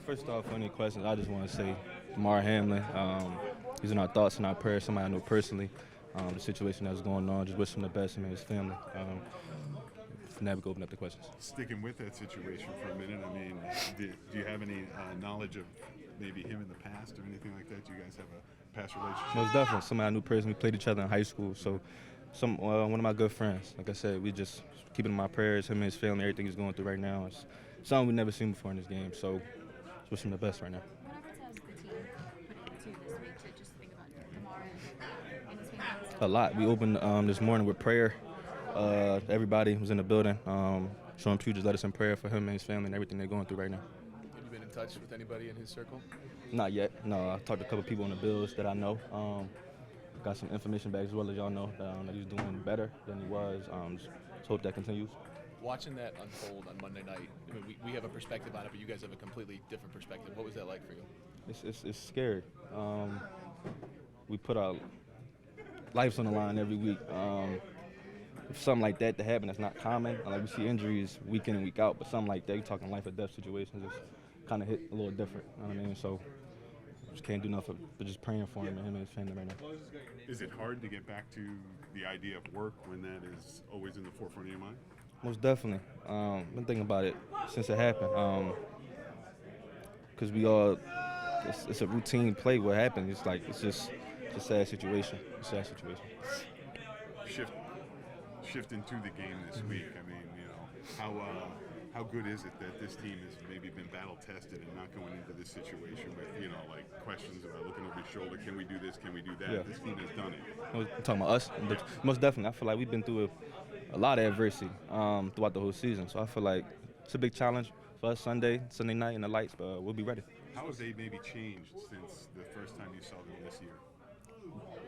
First off, any questions, I just want to say Mar Hamlin, he's in our thoughts and our prayers, somebody I know personally. The situation that's going on, just wish him the best, him and his family. Now we can open up the questions. Sticking with that situation for a minute, I mean, do you have any knowledge of maybe him in the past or anything like that? Do you guys have a past relationship? Most definitely. Somebody I knew personally. We played each other in high school, so one of my good friends. Like I said, we just keeping in my prayers, him and his family, everything he's going through right now. It's something we've never seen before in this game, so just wish him the best right now. What efforts has the team put into this week to just think about Kamara and his family? A lot. We opened this morning with prayer. Everybody was in the building. Sean Pugh just led us in prayer for him and his family and everything they're going through right now. Have you been in touch with anybody in his circle? Not yet. No, I talked to a couple people on the Bills that I know. Got some information back as well as y'all know that he's doing better than he was. Just hope that continues. Watching that unfold on Monday night, I mean, we have a perspective on it, but you guys have a completely different perspective. What was that like for you? It's scary. We put our lives on the line every week. If something like that to happen, that's not common. Like we see injuries week in and week out, but something like that, you're talking life or death situations, it's kind of hit a little different. You know what I mean? So just can't do nothing but just praying for him and his family right now. Is it hard to get back to the idea of work when that is always in the forefront of your mind? Most definitely. Been thinking about it since it happened. Because it's a routine play. What happened? It's just a sad situation. A sad situation. Shift into the game this week. I mean, how good is it that this team has maybe been battle tested and not going into this situation with like questions about looking over your shoulder? Can we do this? Can we do that? Yeah. This team has done it. I'm talking about us. Most definitely. I feel like we've been through a lot of adversity throughout the whole season. So I feel like it's a big challenge for us Sunday night in the lights, but we'll be ready. How have they maybe changed since the first time you saw them this year?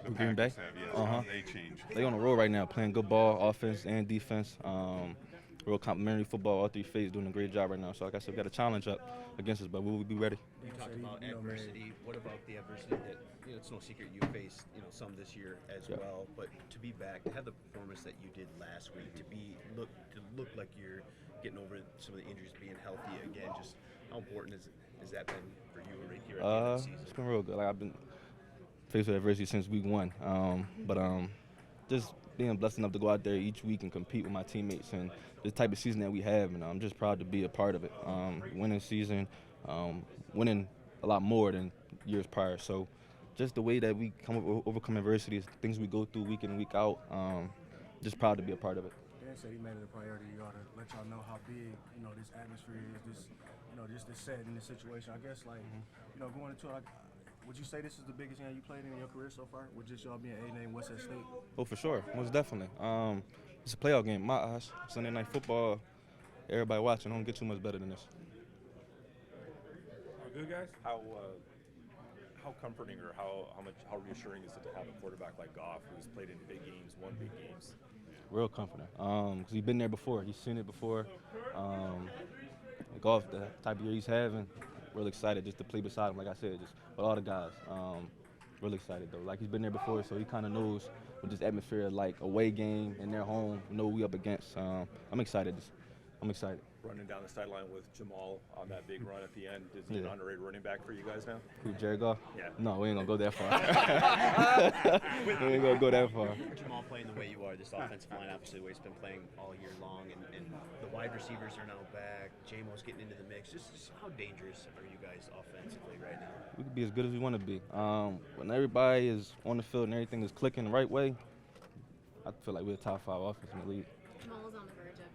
The Green Bay? Packers have, yes. How have they changed? They on the roll right now, playing good ball, offense and defense. Real complimentary football. All three phases doing a great job right now. So like I said, we got a challenge up against us, but we will be ready. You talked about adversity. What about the adversity that it's no secret you faced some this year as well. But to be back, to have the performance that you did last week, to look like you're getting over some of the injuries, being healthy again. Just how important has that been for you right here at the end of the season? It's been real good. Like I've been faced with adversity since week one. But just being blessed enough to go out there each week and compete with my teammates and the type of season that we have, and I'm just proud to be a part of it. Winning season, winning a lot more than years prior. So just the way that we overcome adversity, things we go through week in and week out, just proud to be a part of it. Dan said he made it a priority, y'all, to let y'all know how big, this atmosphere is, just this set in this situation. I guess, going into it, would you say this is the biggest game you played in your career so far? With just y'all being 8-8 West State? Oh, for sure. Most definitely. It's a playoff game in my eyes. Sunday night football, everybody watching, don't get too much better than this. Good, guys? How comforting or how reassuring is it to have a quarterback like Goff who's played in big games, won big games? Real comforting. Because he's been there before. He's seen it before. Goff, the type of year he's having, real excited just to play beside him, like I said, just with all the guys. Really excited, though. Like, he's been there before, so he kind of knows what this atmosphere is like, away game in their home, know what we up against. I'm excited. I'm excited. Running down the sideline with Jamal on that big run at the end, is he an underrated running back for you guys now? Who, Jared Goff? Yeah. No, we ain't going to go that far. We ain't going to go that far. Jamal playing the way you are, this offensive line, obviously, the way it's been playing all year long, and the wide receivers are now back. J-Mo's getting into the mix. Just how dangerous are you guys offensively right now? We could be as good as we want to be. When everybody is on the field and everything is clicking the right way, I feel like we're the top 5 offense in the league. Jamal is on the verge of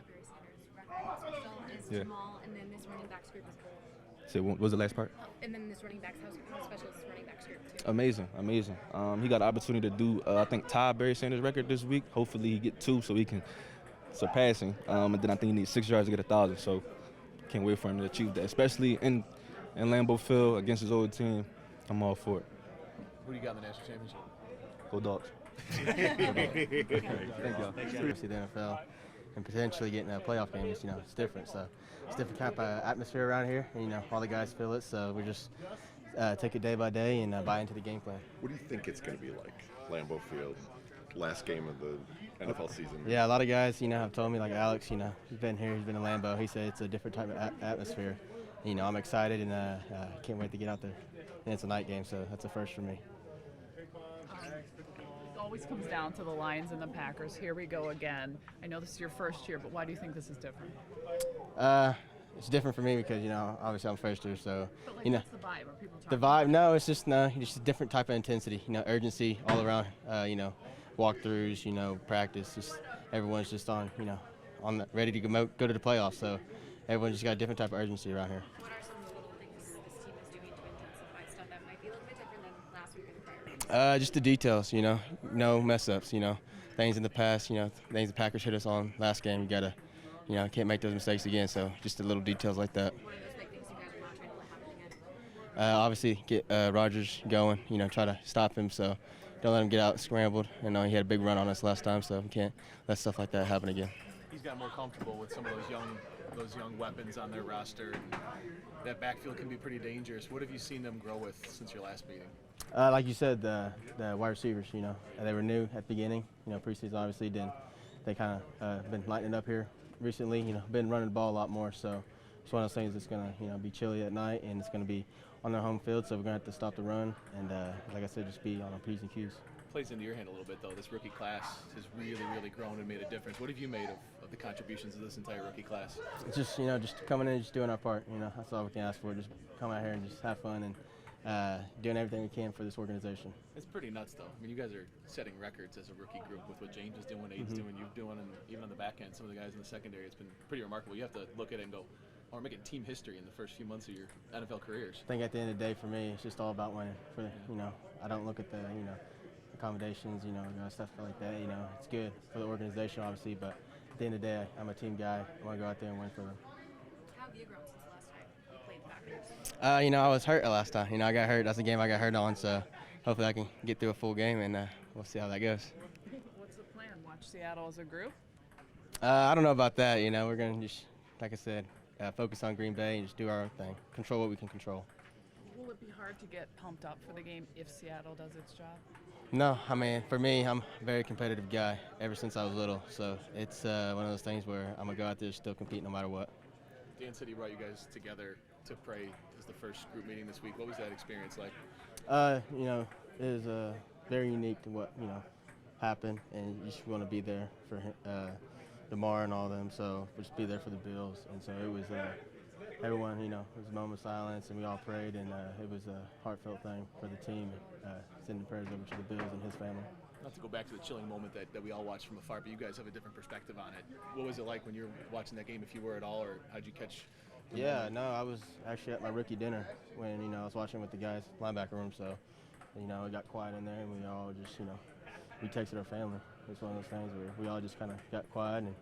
Barry Sanders' record. Special is Jamal, and then this running backs group is cool. So what was the last part? And then this running backs, how special is this running backs group too? Amazing. He got the opportunity to do, I think, tie Barry Sanders' record this week. Hopefully he get 2 so he can surpass him. And then I think he needs 6 yards to get 1,000. So can't wait for him to achieve that, especially in Lambeau Field against his old team. I'm all for it. Who do you got in the national championship? Go Dogs. Thank y'all. See the NFL and potentially getting a playoff game is, it's different. So it's a different type of atmosphere around here, and all the guys feel it. So we just take it day by day and buy into the game plan. What do you think it's going to be like, Lambeau Field, last game of the NFL season? Yeah, a lot of guys, have told me, like Alex, he's been here, he's been in Lambeau. He said it's a different type of atmosphere. I'm excited and can't wait to get out there. And it's a night game, so that's a first for me. It always comes down to the Lions and the Packers. Here we go again. I know this is your first year, but why do you think this is different? It's different for me because, obviously I'm first year, so, But you know. what's the vibe? Are people The talking? vibe, no, it's just a different type of intensity, urgency all around, walkthroughs, practice, just everyone's just on ready to go to the playoffs, so everyone's just got a different type of urgency around here. What are some of the little things this team is doing to intensify stuff that might be a little bit different than last week and prior games? Just the details, no mess ups, things in the past, things the Packers hit us on last game, you gotta, can't make those mistakes again, so just the little details like that. What are those big things you guys are not trying to let happen again? Obviously, get Rodgers going, try to stop him, so don't let him get out scrambled. He had a big run on us last time, so we can't let stuff like that happen again. He's got more comfortable with some of those young weapons on their roster. And that backfield can be pretty dangerous. What have you seen them grow with since your last meeting? Like you said, the wide receivers, they were new at the beginning. Preseason obviously didn't. They kind of been lighting up here recently. Been running the ball a lot more. So it's one of those things that's gonna, be chilly at night, and it's gonna be on their home field. So we're gonna have to stop the run, and like I said, just be on our P's and Q's. Plays into your hand a little bit, though. This rookie class has really, really grown and made a difference. What have you made of the contributions of this entire rookie class? It's just, just coming in and just doing our part. That's all we can ask for. Just come out here and just have fun and doing everything we can for this organization. It's pretty nuts, though. I mean, you guys are setting records as a rookie group with what James is doing, Aiden's doing, you're doing, and even on the back end, some of the guys in the secondary. It's been pretty remarkable. You have to look at it and go, oh, we're making team history in the first few months of your NFL careers. I think at the end of the day, for me, it's just all about winning. I don't look at the, accommodations, stuff like that. It's good for the organization, obviously, but at the end of the day, I'm a team guy. I want to go out there and win for them. How have you grown since the last time you played the Packers? I was hurt last time. I got hurt. That's the game I got hurt on, so hopefully I can get through a full game, and we'll see how that goes. What's the plan? Watch Seattle as a group? I don't know about that. We're going to just, like I said, focus on Green Bay and just do our own thing. Control what we can control. Will it be hard to get pumped up for the game if Seattle does its job? No, for me, I'm a very competitive guy ever since I was little. So it's one of those things where I'm going to go out there and still compete no matter what. Dan said he brought you guys together to pray as the first group meeting this week. What was that experience like? It was very unique to what, happened. And you just want to be there for DeMar and all of them. So just be there for the Bills. And so it was everyone, it was a moment of silence, and we all prayed, and it was a heartfelt thing for the team, sending prayers over to the Bills and his family. Not to go back to the chilling moment that we all watched from afar, but you guys have a different perspective on it. What was it like when you were watching that game, if you were at all, or how'd you catch the moment? No, I was actually at my rookie dinner when, I was watching with the guys, linebacker room, so, it got quiet in there, and we all just, we texted our family. It's one of those things where we all just kind of got quiet and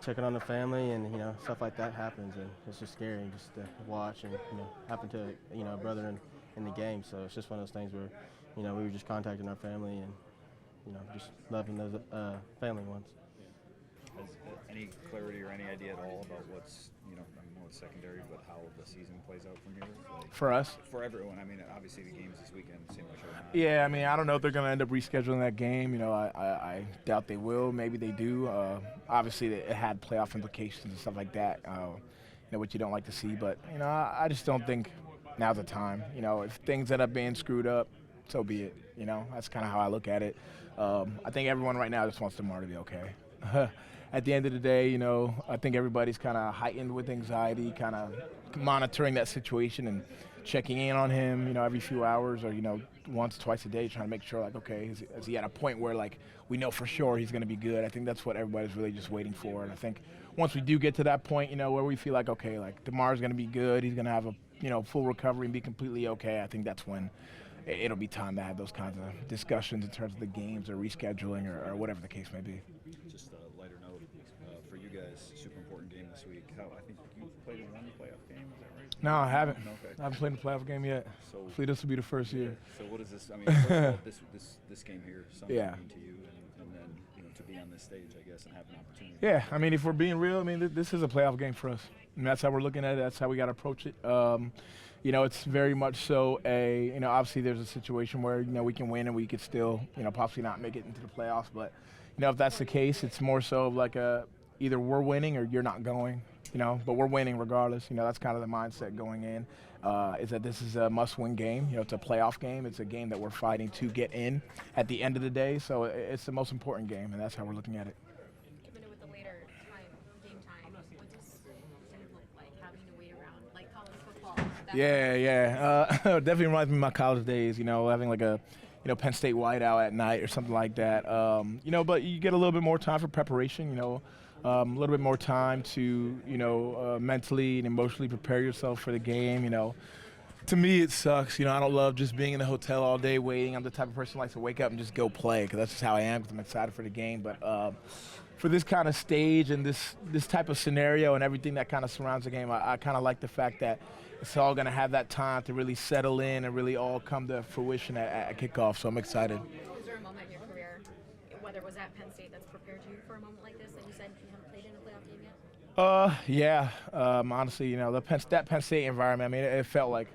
checking on the family, and stuff like that happens, and it's just scary just to watch, and happen to a brother in the game. So it's just one of those things where we were just contacting our family and just loving those family ones. Has any clarity or any idea at all about what's I know it's secondary, but how the season plays out from here? For us? For everyone. Obviously the games this weekend seem like they're not. Yeah, I don't know if they're going to end up rescheduling that game. I doubt they will. Maybe they do. Obviously, it had playoff implications and stuff like that, which you don't like to see. But, I just don't think now's the time. If things end up being screwed up, so be it. That's kind of how I look at it. I think everyone right now just wants DeMar to be okay. At the end of the day, I think everybody's kind of heightened with anxiety, kind of monitoring that situation and checking in on him, every few hours or, once, twice a day, trying to make sure, okay, is he at a point where, we know for sure he's going to be good? I think that's what everybody's really just waiting for. And I think once we do get to that point, where we feel okay, DeMar's going to be good, he's going to have a, full recovery and be completely okay, I think that's when it'll be time to have those kinds of discussions in terms of the games or rescheduling or whatever the case may be. Just a lighter note for you guys, super important game this week. I think you played in one playoff game, is that right? No, I haven't. Okay. I haven't played in a playoff game yet. So hopefully this will be the first year. So what is this? First of all, this game here, something Yeah. mean to you, and then to be on this stage, I guess, and have an opportunity. Yeah, if we're being real, this is a playoff game for us. And that's how we're looking at it. That's how we got to approach it. It's very much so obviously there's a situation where, we can win and we could still, possibly not make it into the playoffs. But, if that's the case, it's more so of either we're winning or you're not going. but we're winning regardless. That's kind of the mindset going in, is that this is a must-win game. It's a playoff game. It's a game that we're fighting to get in at the end of the day. So it's the most important game, and that's how we're looking at it. Cabinda, with the later game time, what does it look like having to wait around, like college football? Yeah. Definitely reminds me of my college days, having like a Penn State whiteout at night or something like that. But you get a little bit more time for preparation, a little bit more time to, mentally and emotionally prepare yourself for the game, To me, it sucks. I don't love just being in the hotel all day waiting. I'm the type of person who likes to wake up and just go play because that's just how I am because I'm excited for the game. But for this kind of stage and this type of scenario and everything that kind of surrounds the game, I kind of like the fact that it's all going to have that time to really settle in and really all come to fruition at kickoff. So I'm excited. Was there a moment in your career, whether it was at Penn State, that's prepared you for a moment like this that you said you haven't played in a playoff game yet? Yeah. Honestly, that Penn State environment, it felt like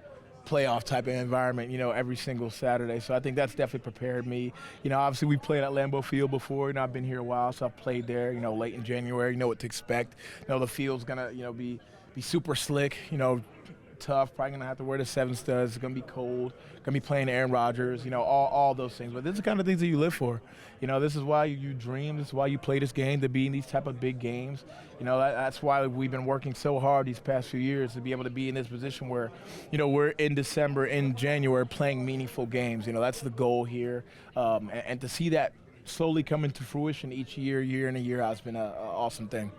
playoff type of environment, every single Saturday. So I think that's definitely prepared me. Obviously we played at Lambeau Field before. I've been here a while, so I've played there, late in January. You know what to expect. The field's going to, be super slick, tough. Probably going to have to wear the 7 studs. It's going to be cold. Going to be playing Aaron Rodgers, all those things. But this is the kind of things that you live for. This is why you dream. This is why you play this game, to be in these type of big games. That's why we've been working so hard these past few years to be able to be in this position where, we're in December, in January, playing meaningful games. That's the goal here. And to see that slowly come into fruition each year in and year out has been an awesome thing.